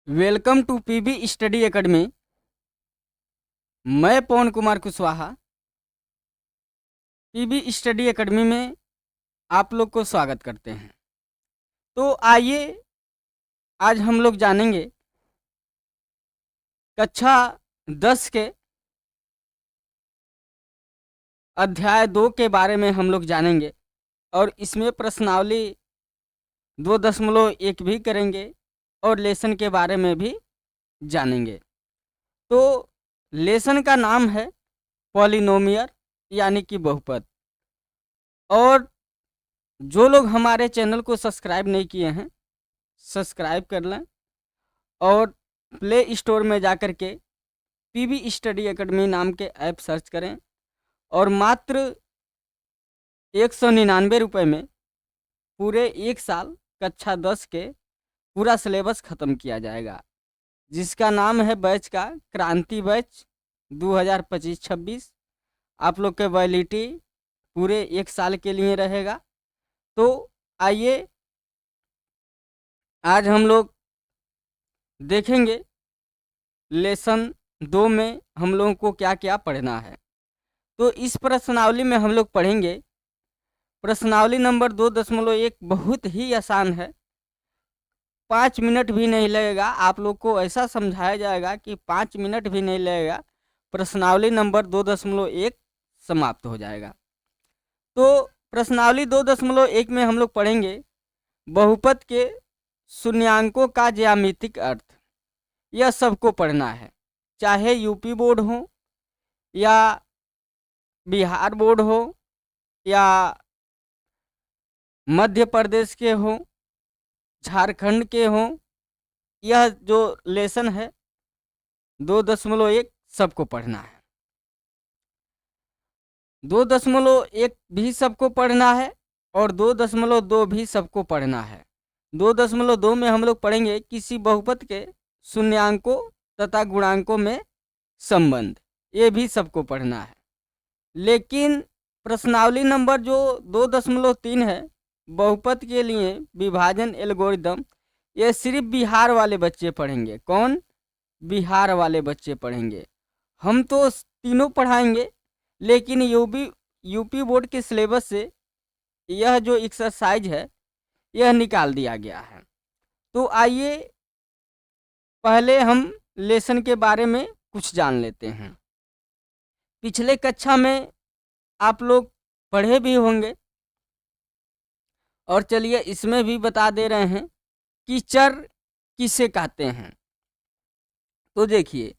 Welcome to PB study academy. मैं Pawan Kumar Kushwaha PB study academy में आप लोग को स्वागत करते हैं। तो आइए आज हम लोग जानेंगे कक्षा 10 के अध्याय 2 के बारे में हम लोग जानेंगे और इसमें प्रश्नावली 2.1 भी करेंगे और लेसन के बारे में भी जानेंगे। तो लेसन का नाम है पॉलिनोमियल यानी कि बहुपद। और जो लोग हमारे चैनल को सब्सक्राइब नहीं किए हैं सब्सक्राइब कर लें और प्ले स्टोर में जाकर के पीबी स्टडी एकेडमी नाम के ऐप सर्च करें और मात्र 199 रुपये में पूरे एक साल कक्षा 10 के पूरा सिलेबस ख़त्म किया जाएगा, जिसका नाम है बैच का क्रांति बैच 2025-26। आप लोग के वैलिडिटी पूरे एक साल के लिए रहेगा। तो आइए आज हम लोग देखेंगे लेसन 2 में हम लोगों को क्या क्या पढ़ना है। तो इस प्रश्नावली में हम लोग पढ़ेंगे प्रश्नावली नंबर 2.1। बहुत ही आसान है, 5 मिनट भी नहीं लगेगा। आप लोग को ऐसा समझाया जाएगा कि 5 मिनट भी नहीं लगेगा, प्रश्नावली नंबर 2.1 समाप्त हो जाएगा। तो प्रश्नावली 2.1 में हम लोग पढ़ेंगे बहुपद के शून्यांकों का ज्यामितिक अर्थ। यह सबको पढ़ना है, चाहे यूपी बोर्ड हो या बिहार बोर्ड हो या मध्य प्रदेश के हो, झारखंड के हो। यह जो लेसन है 2.1 सबको पढ़ना है। 2.1 भी सबको पढ़ना है और 2.2 भी सबको पढ़ना है। 2.2 में हम लोग पढ़ेंगे किसी बहुपद के शून्यांकों तथा गुणांकों में संबंध। ये भी सबको पढ़ना है। लेकिन प्रश्नावली नंबर जो 2.3 है बहुपद के लिए विभाजन एल्गोरिदम, ये सिर्फ बिहार वाले बच्चे पढ़ेंगे। कौन? बिहार वाले बच्चे पढ़ेंगे। हम तो तीनों पढ़ाएंगे, लेकिन यूपी बोर्ड के सिलेबस से यह जो एक्सरसाइज है यह निकाल दिया गया है। तो आइए पहले हम लेसन के बारे में कुछ जान लेते हैं। पिछले कक्षा में आप लोग पढ़े भी होंगे और चलिए इसमें भी बता दे रहे हैं कि चर किसे कहते हैं। तो देखिए,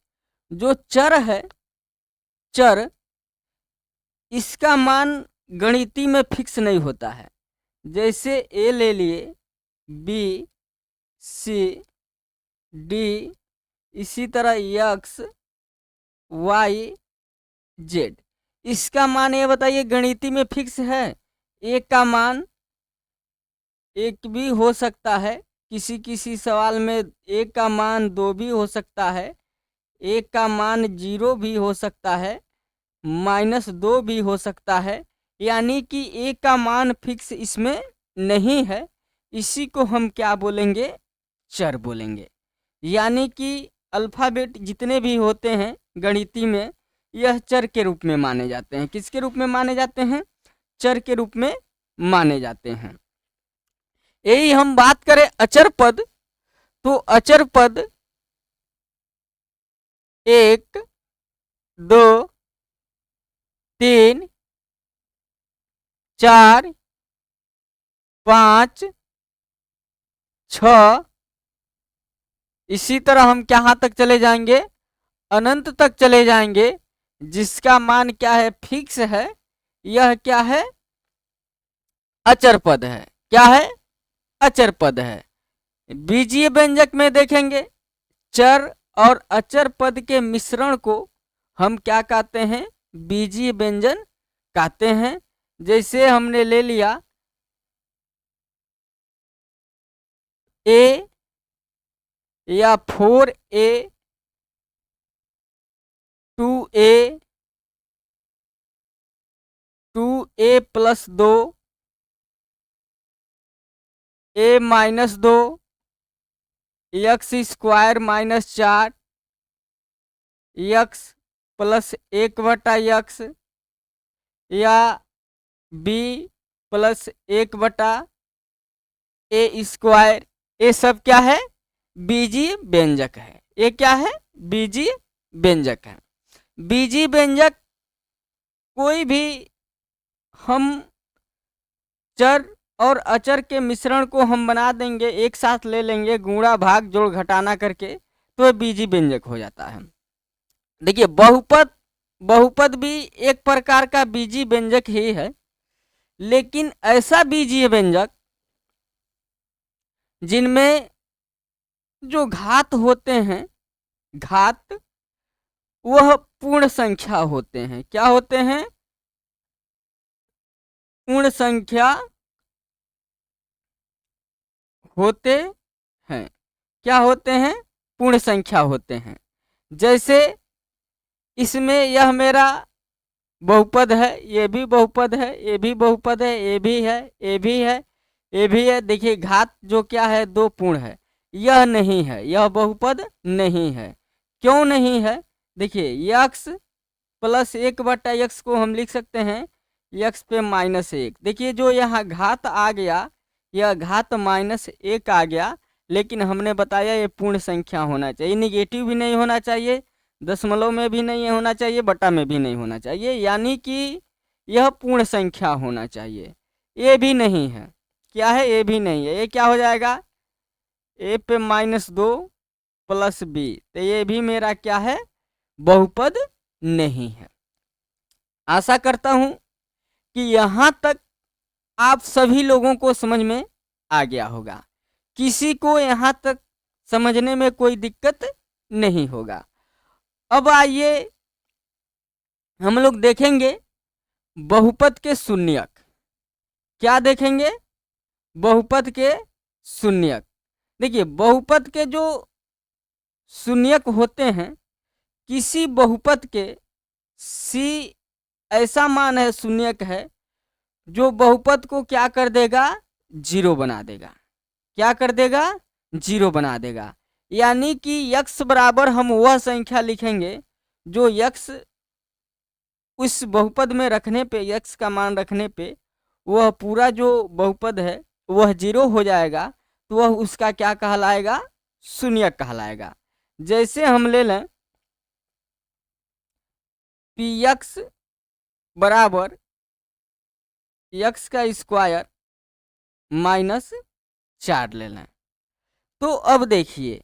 जो चर है, चर इसका मान गणितीय में फिक्स नहीं होता है। जैसे ए ले लिए, बी, सी, डी, इसी तरह एक्स, वाई, जेड। इसका मान ये बताइए गणितीय में फिक्स है? एक का मान एक भी हो सकता है, किसी किसी सवाल में एक का मान 2 भी हो सकता है, एक का मान 0 भी हो सकता है, -2 भी हो सकता है। यानी कि एक का मान फिक्स इसमें नहीं है। इसी को हम क्या बोलेंगे? चर बोलेंगे। यानी कि अल्फ़ाबेट जितने भी होते हैं गणितीय में, यह चर के रूप में माने जाते हैं। किसके रूप में माने जाते हैं? चर के रूप में माने जाते हैं। यही हम बात करें अचर पद, तो अचर पद 1, 2, 3, 4, 5, 6, इसी तरह हम कहाँ तक चले जाएंगे? अनंत तक चले जाएंगे। जिसका मान क्या है? फिक्स है। यह क्या है? अचर पद है। क्या है? अचर पद है। बीजीय व्यंजक में देखेंगे, चर और अचर पद के मिश्रण को हम क्या कहते हैं? बीजीय व्यंजन कहते हैं। जैसे हमने ले लिया ए या 4a, 2a, 2a + 2, a - 2, x square minus 4 x plus 1/x या बी प्लस 1/a स्क्वायर, ये सब क्या है? बीजीय व्यंजक है। ये क्या है? बीजीय व्यंजक है। बीजीय व्यंजक कोई भी हम चर और अचर के मिश्रण को हम बना देंगे, एक साथ ले लेंगे, गुणा भाग जोड़ घटाना करके, तो बीजीय व्यंजक हो जाता है। देखिए बहुपद भी एक प्रकार का बीजीय व्यंजक ही है, लेकिन ऐसा बीजीय व्यंजक जिनमें जो घात होते हैं, घात वह पूर्ण संख्या होते हैं। क्या होते हैं? पूर्ण संख्या होते हैं। क्या होते हैं? पूर्ण संख्या होते हैं। जैसे इसमें यह मेरा बहुपद है, ये भी बहुपद है, ये भी बहुपद है, ये भी है, ये भी है, ये भी है। देखिए घात जो क्या है? 2 पूर्ण है। यह नहीं है, यह बहुपद नहीं है। क्यों नहीं है? देखिए यक्स प्लस 1/x को हम लिख सकते हैं यक्स पे -1। देखिए जो यहाँ घात आ गया, यह घात -1 आ गया, लेकिन हमने बताया ये पूर्ण संख्या होना चाहिए, निगेटिव भी नहीं होना चाहिए, दशमलव में भी नहीं होना चाहिए, बटा में भी नहीं होना चाहिए, यानी कि यह पूर्ण संख्या होना चाहिए। ये भी नहीं है। क्या है? ये भी नहीं है। ये क्या हो जाएगा? ए पे -2 प्लस बी, तो ये भी मेरा क्या है? बहुपद नहीं है। आशा करता हूं कि यहां तक आप सभी लोगों को समझ में आ गया होगा, किसी को यहां तक समझने में कोई दिक्कत नहीं होगा। अब आइए हम लोग देखेंगे बहुपद के शून्यक। क्या देखेंगे? बहुपद के शून्यक। देखिए बहुपद के जो शून्यक होते हैं, किसी बहुपद के सी ऐसा मान है, शून्यक है, जो बहुपद को क्या कर देगा? 0 बना देगा। क्या कर देगा? 0 बना देगा। यानी कि यक्स बराबर हम वह संख्या लिखेंगे जो यक्स उस बहुपद में रखने पे, यक्स का मान रखने पे वह पूरा जो बहुपद है वह 0 हो जाएगा, तो वह उसका क्या कहलाएगा? शून्यक कहलाएगा। जैसे हम ले लें पी यक्स बराबर यक्स का स्क्वायर -4 ले लें, तो अब देखिए,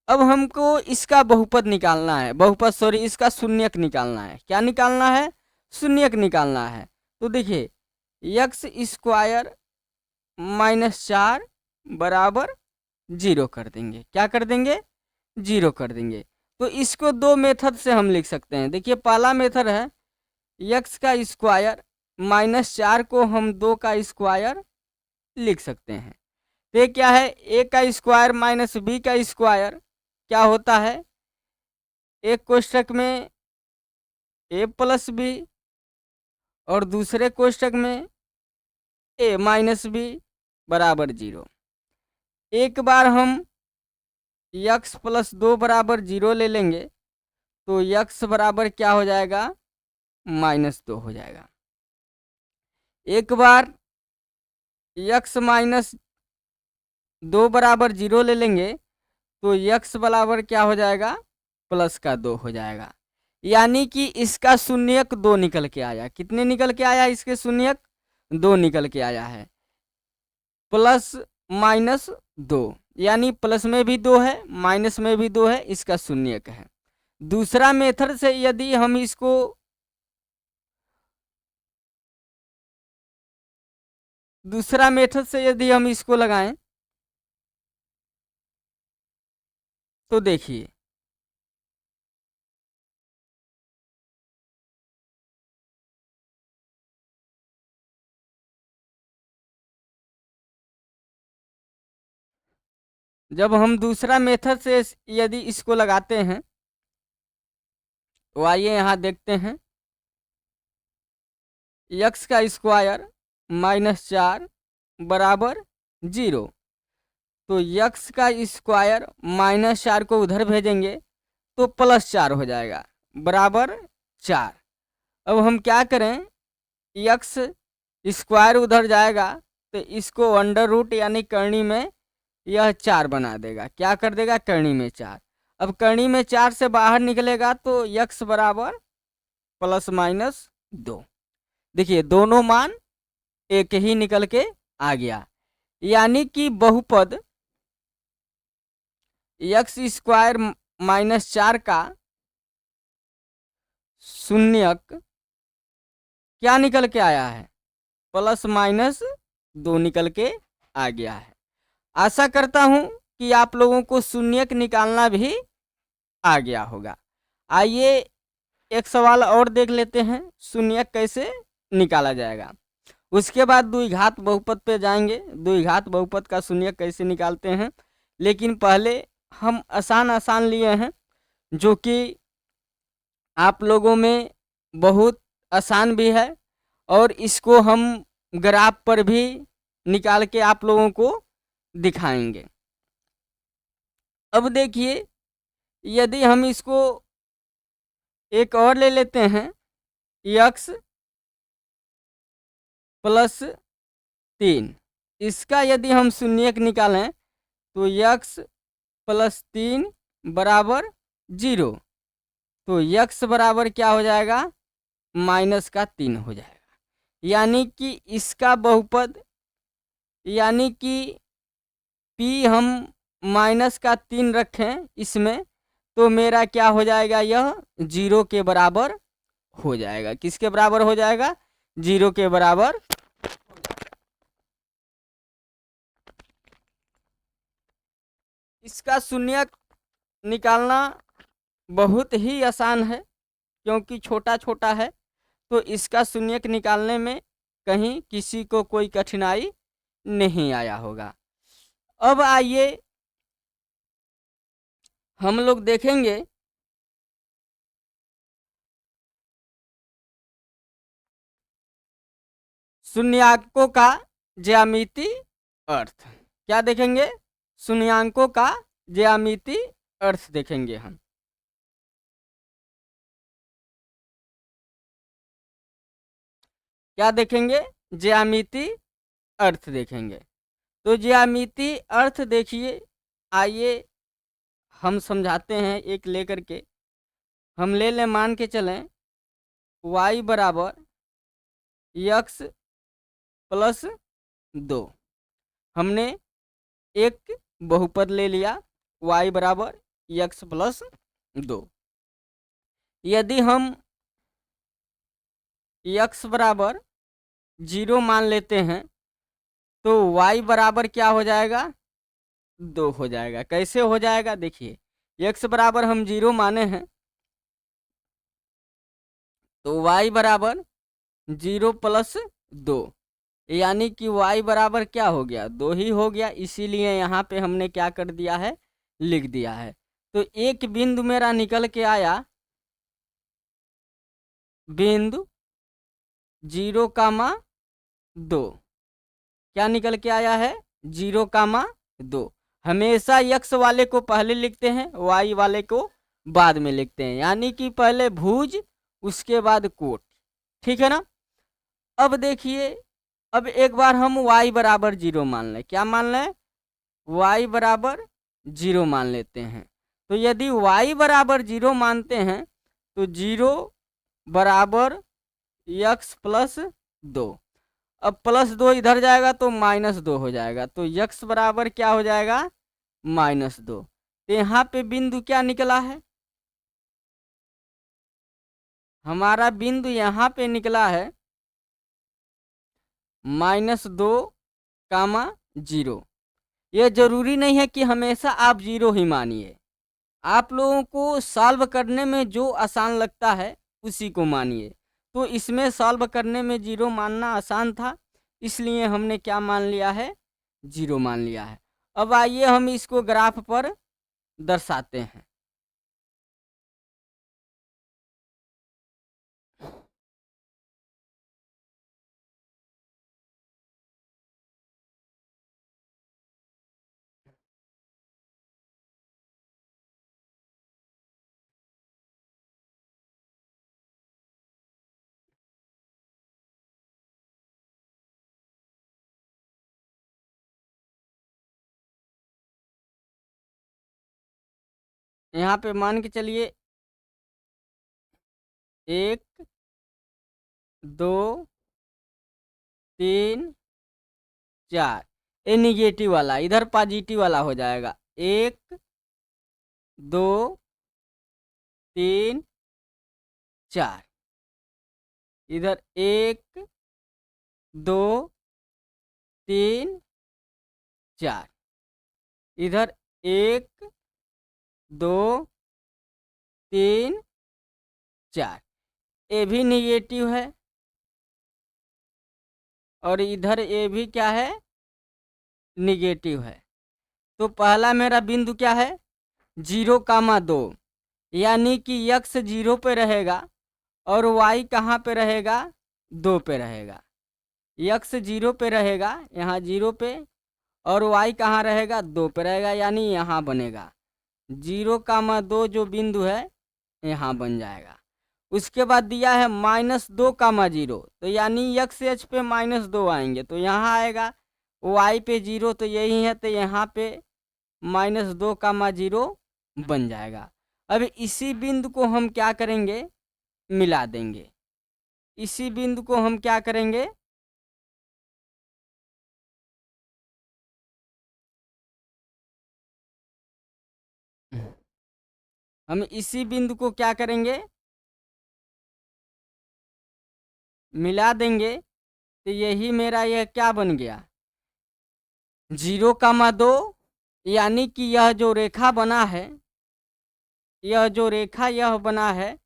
अब हमको इसका बहुपद निकालना है, बहुपद सॉरी इसका शून्यक निकालना है। क्या निकालना है? शून्यक निकालना है। तो देखिए यक्स स्क्वायर -4 बराबर 0 कर देंगे। क्या कर देंगे? 0 कर देंगे। तो इसको 2 मेथड से हम लिख सकते हैं। देखिए पहला मेथड है यक्स का स्क्वायर -4 को हम 2 का स्क्वायर लिख सकते हैं। तो ये क्या है? ए का स्क्वायर माइनस बी का स्क्वायर क्या होता है? एक कोष्ठक में ए प्लस बी और दूसरे कोष्ठक में ए माइनस बी बराबर 0। एक बार हम यक्स प्लस 2 बराबर 0 ले लेंगे, तो यक्स बराबर क्या हो जाएगा? -2 हो जाएगा। एक बार यक्स -2 बराबर 0 ले लेंगे, तो यक्स बराबर क्या हो जाएगा? +2 हो जाएगा। यानी कि इसका शून्यक 2 निकल के आया। कितने निकल के आया? इसके शून्यक 2 निकल के आया है। +-2, यानी प्लस में भी 2 है, माइनस में भी 2 है, इसका शून्यक है। दूसरा मेथड से यदि हम इसको लगाएं, तो देखिए जब हम दूसरा मेथड से यदि इसको लगाते हैं, तो आइए यहाँ देखते हैं यक्स का स्क्वायर -4 बराबर 0। तो यक्स का स्क्वायर -4 को उधर भेजेंगे तो +4 हो जाएगा बराबर 4। अब हम क्या करें, यक्स स्क्वायर उधर जाएगा तो इसको अंडर रूट यानी करनी में यह 4 बना देगा। क्या कर देगा, करनी में 4। अब करनी में 4 से बाहर निकलेगा तो यक्स बराबर ±2। देखिए दोनों मान एक ही निकल के आ गया, यानी कि बहुपद यक्स स्क्वायर -4 का शून्यक क्या निकल के आया है, ±2 निकल के आ गया है। आशा करता हूं कि आप लोगों को शून्यक निकालना भी आ गया होगा। आइए एक सवाल और देख लेते हैं, शून्यक कैसे निकाला जाएगा। उसके बाद द्विघात बहुपद पे जाएंगे, द्विघात बहुपद का शून्यक कैसे निकालते हैं। लेकिन पहले हम आसान आसान लिए हैं जो कि आप लोगों में बहुत आसान भी है, और इसको हम ग्राफ पर भी निकाल के आप लोगों को दिखाएंगे। अब देखिए, यदि हम इसको एक और ले लेते हैं, यक्स +3, इसका यदि हम शून्यक निकालें तो यक्स +3 बराबर 0, तो यक्स बराबर क्या हो जाएगा, -3 हो जाएगा। यानी कि इसका बहुपद, यानी कि p हम -3 रखें इसमें, तो मेरा क्या हो जाएगा, यह 0 के बराबर हो जाएगा। किसके बराबर हो जाएगा, 0 के बराबर। इसका शून्यक निकालना बहुत ही आसान है क्योंकि छोटा छोटा है, तो इसका शून्यक निकालने में कहीं किसी को कोई कठिनाई नहीं आया होगा। अब आइए हम लोग देखेंगे शून्याङ्कों का ज्यामितीय अर्थ। क्या देखेंगे, शून्याङ्कों का ज्यामितीय अर्थ देखेंगे हम। क्या देखेंगे, ज्यामितीय अर्थ देखेंगे। तो ज्यामितीय अर्थ देखिए, आइए हम समझाते हैं एक लेकर के। हम ले लें, मान के चलें y बराबर यक्स +2। हमने एक बहुपद ले लिया y बराबर यक्स +2। यदि हम यक्स बराबर 0 मान लेते हैं तो y बराबर क्या हो जाएगा, 2 हो जाएगा। कैसे हो जाएगा, देखिए x बराबर हम 0 माने हैं तो y बराबर 0 + 2, यानी कि y बराबर क्या हो गया, 2 ही हो गया। इसीलिए यहाँ पे हमने क्या कर दिया है, लिख दिया है। तो एक बिंदु मेरा निकल के आया, बिंदु 0,2। क्या निकल के आया है, 0,2। हमेशा यक्स वाले को पहले लिखते हैं, वाई वाले को बाद में लिखते हैं, यानी कि पहले भुज उसके बाद कोट, ठीक है ना। अब देखिए, अब एक बार हम y बराबर 0 मान लें। क्या मान लें, y बराबर 0 मान लेते हैं। तो यदि y बराबर 0 मानते हैं तो 0 बराबर यक्स +2। अब +2 इधर जाएगा तो -2 हो जाएगा, तो यक्स बराबर क्या हो जाएगा, -2। तो यहाँ पे बिंदु क्या निकला है, हमारा बिंदु यहाँ पे निकला है -2,0। ये जरूरी नहीं है कि हमेशा आप 0 ही मानिए, आप लोगों को सॉल्व करने में जो आसान लगता है उसी को मानिए। तो इसमें सॉल्व करने में 0 मानना आसान था, इसलिए हमने क्या मान लिया है, 0 मान लिया है। अब आइए हम इसको ग्राफ पर दर्शाते हैं। यहाँ पे मान के चलिए 1 2 3 4, ये निगेटिव वाला, इधर पॉजिटिव वाला हो जाएगा। 1 2 3 4, इधर 1 2 3 4, इधर 1 2 3 4, ये भी निगेटिव है और इधर ये भी क्या है, निगेटिव है। तो पहला मेरा बिंदु क्या है, 0,2, यानी कि x 0 पे रहेगा और y कहाँ पे रहेगा, 2 पे रहेगा। x 0 पे रहेगा, यहाँ 0 पे, और y कहाँ रहेगा, 2 पे रहेगा, यानी यहाँ बनेगा 0,2 जो बिंदु है यहाँ बन जाएगा। उसके बाद दिया है -2,0, तो यानी x h पे -2 आएंगे, तो यहाँ आएगा y पे 0, तो यही है, तो यहाँ पे -2,0 बन जाएगा। अब इसी बिंदु को हम क्या करेंगे, मिला देंगे। इसी बिंदु को हम क्या करेंगे, हम इसी बिंदु को क्या करेंगे, मिला देंगे। तो यही मेरा यह क्या बन गया, 0,2, यानी कि यह जो रेखा बना है, यह जो रेखा यह बना है,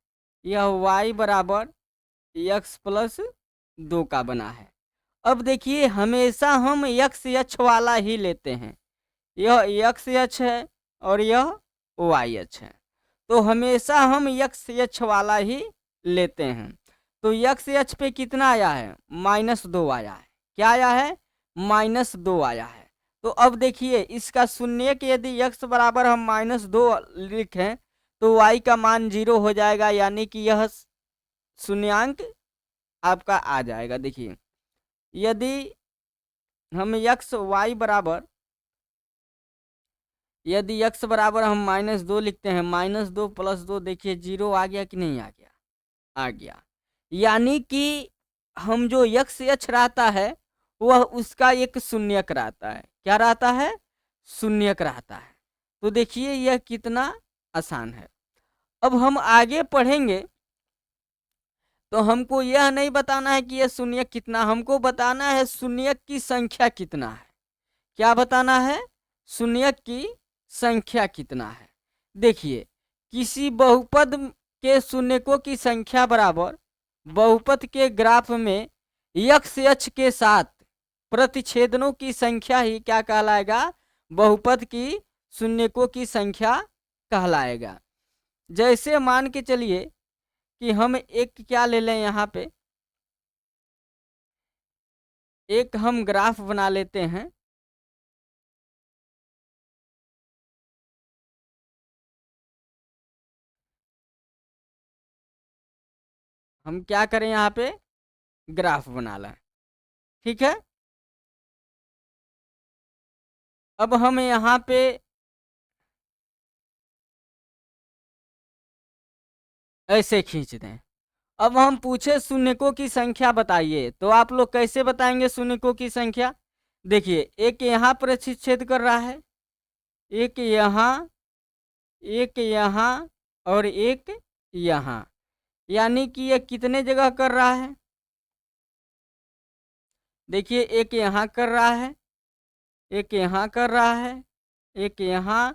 यह y बराबर x प्लस 2 का बना है। अब देखिए हमेशा हम x h वाला ही लेते हैं, यह x h है और यह y h है, तो हमेशा हम x h वाला ही लेते हैं। तो x h पे कितना आया है, -2 आया है। क्या आया है, -2 आया है। तो अब देखिए इसका शून्य के यदि x बराबर हम -2 लिखें तो y का मान 0 हो जाएगा, यानी कि यह शून्यांक आपका आ जाएगा। देखिए यदि हम यदि x बराबर हम -2 लिखते हैं, -2 + 2, देखिए 0 आ गया कि नहीं आ गया, आ गया। यानी कि हम जो x h रहता है वह उसका एक शून्यक रहता है। क्या रहता है, शून्यक रहता है। तो देखिए यह कितना आसान है। अब हम आगे पढ़ेंगे तो हमको यह नहीं बताना है कि यह शून्यक कितना, हमको बताना है शून्यक की संख्या कितना है। क्या बताना है, शून्यक की संख्या कितना है। देखिए किसी बहुपद के शून्यकों की संख्या बराबर बहुपद के ग्राफ में x h के साथ प्रतिच्छेदनों की संख्या ही क्या कहलाएगा, बहुपद की शून्यकों की संख्या कहलाएगा। जैसे मान के चलिए कि हम एक क्या ले लें, यहाँ पे एक हम ग्राफ बना लेते हैं। हम क्या करें, यहाँ पे ग्राफ बना लें, ठीक है। अब हम यहाँ पे ऐसे खींच दें। अब हम पूछे शून्यकों की संख्या बताइए, तो आप लोग कैसे बताएंगे शून्यकों की संख्या। देखिए एक यहाँ पर छेद कर रहा है, एक यहाँ, एक यहाँ और एक यहाँ, यानी कि ये कितने जगह कर रहा है। देखिए एक यहाँ कर रहा है, एक यहाँ कर रहा है, एक यहाँ,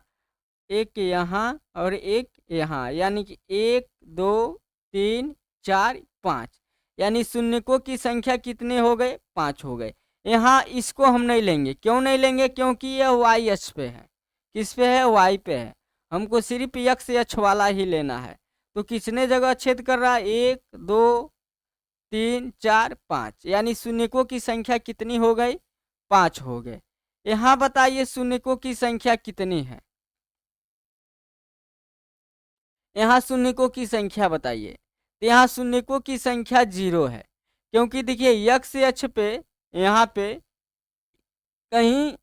एक यहाँ और एक यहाँ, यानी कि 1 2 3 4 5, यानी शून्यकों की संख्या कितने हो गए, 5 हो गए। यहाँ इसको हम नहीं लेंगे, क्यों नहीं लेंगे, क्योंकि यह y h पे है। किस पे है, y पे है। हमको सिर्फ x h वाला ही लेना है। तो कितने जगह छेद कर रहा है, 1 2 3 4 5, यानी शून्यकों की संख्या कितनी हो गई, 5 हो गए। यहाँ बताइए शून्यकों की संख्या कितनी है, यहाँ शून्यकों की संख्या बताइए। तो यहाँ शून्यकों की संख्या 0 है, क्योंकि देखिए x h पे यहाँ पे कहीं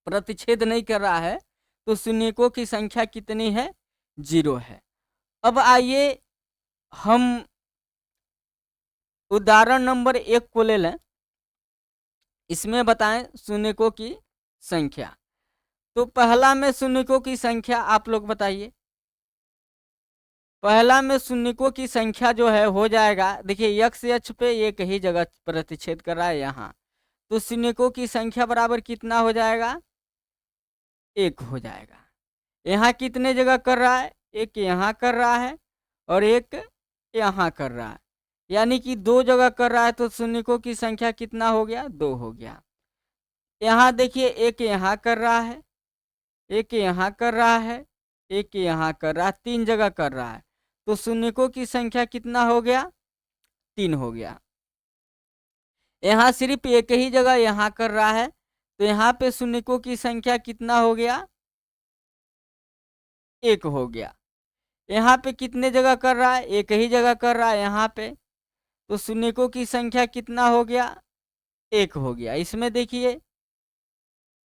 प्रतिच्छेद नहीं कर रहा है, तो शून्यकों की संख्या कितनी है, जीरो है। अब आइए हम उदाहरण नंबर 1 को ले लें। इसमें बताएं शून्यकों की संख्या। तो पहला में शून्यकों की संख्या आप लोग बताइए। पहला में शून्यकों की संख्या जो है हो जाएगा, देखिए x अक्ष पे एक ही जगह प्रतिच्छेद कर रहा है यहाँ, तो शून्यकों की संख्या बराबर कितना हो जाएगा, 1 हो जाएगा। यहाँ कितने जगह कर रहा है, एक यहाँ कर रहा है और एक यहाँ कर रहा है, यानी कि 2 जगह कर रहा है, तो शून्यकों की संख्या कितना हो गया, 2 हो गया। यहाँ देखिए एक यहाँ कर रहा है, एक यहाँ कर रहा है, एक यहाँ कर रहा है, 3 जगह कर रहा है, तो शून्यकों की संख्या कितना हो गया, 3 हो गया। यहाँ सिर्फ एक ही जगह यहाँ कर रहा है, तो यहाँ पे शून्यकों की संख्या कितना हो गया, 1 हो गया। यहाँ पे कितने जगह कर रहा है, एक ही जगह कर रहा है यहाँ पे, तो शून्यकों की संख्या कितना हो गया, 1 हो गया। इसमें देखिए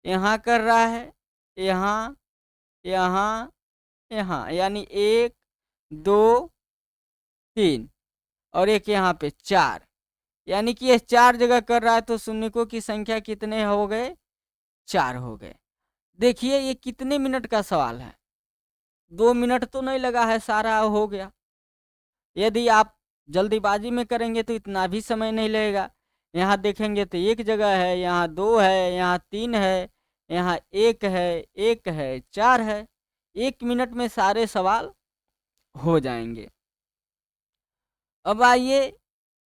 यहाँ कर रहा है, यहाँ यहाँ यहाँ, यानी 1 2 3 और एक यहाँ पे 4, यानी कि ये 4 जगह कर रहा है, तो शून्यकों की संख्या कितने हो गए, 4 हो गए। देखिए ये कितने मिनट का सवाल है, 2 मिनट तो नहीं लगा है, सारा हो गया। यदि आप जल्दीबाजी में करेंगे तो इतना भी समय नहीं लगेगा। यहाँ देखेंगे तो एक जगह है, यहाँ 2 है, यहाँ 3 है, यहाँ 1 है, 1 है, 4 है। 1 मिनट में सारे सवाल हो जाएंगे। अब आइए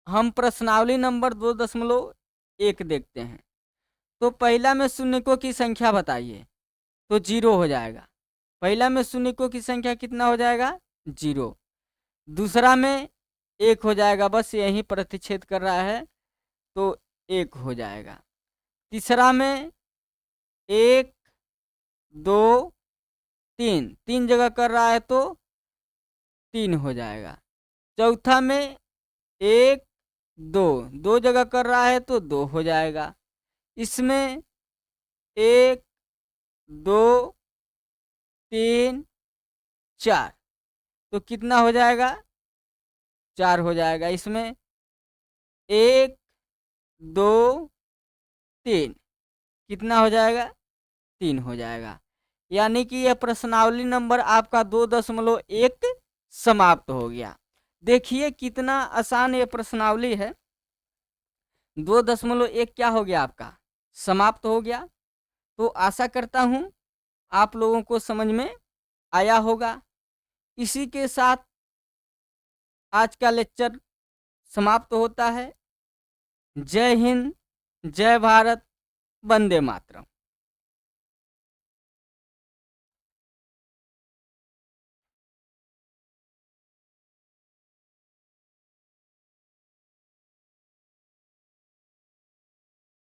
हम प्रश्नावली नंबर 2.1 देखते हैं। तो पहला में शून्यकों की संख्या बताइए, तो 0 हो जाएगा। पहला में शून्यकों की संख्या कितना हो जाएगा, 0। दूसरा में 1 हो जाएगा, बस यही प्रतिच्छेद कर रहा है तो 1 हो जाएगा। तीसरा में 1 2 3, 3 जगह कर रहा है तो 3 हो जाएगा। चौथा में 1 2, 2 जगह कर रहा है तो 2 हो जाएगा। इसमें 1 2 3 4, तो कितना हो जाएगा, 4 हो जाएगा। इसमें 1 2 3, कितना हो जाएगा, 3 हो जाएगा। यानी कि यह प्रश्नावली नंबर आपका 2.1 समाप्त हो गया। देखिए कितना आसान ये प्रश्नावली है। 2.1 क्या हो गया, आपका समाप्त हो गया। तो आशा करता हूँ आप लोगों को समझ में आया होगा। इसी के साथ आज का लेक्चर समाप्त होता है। जय हिंद, जय भारत, वंदे मातरम।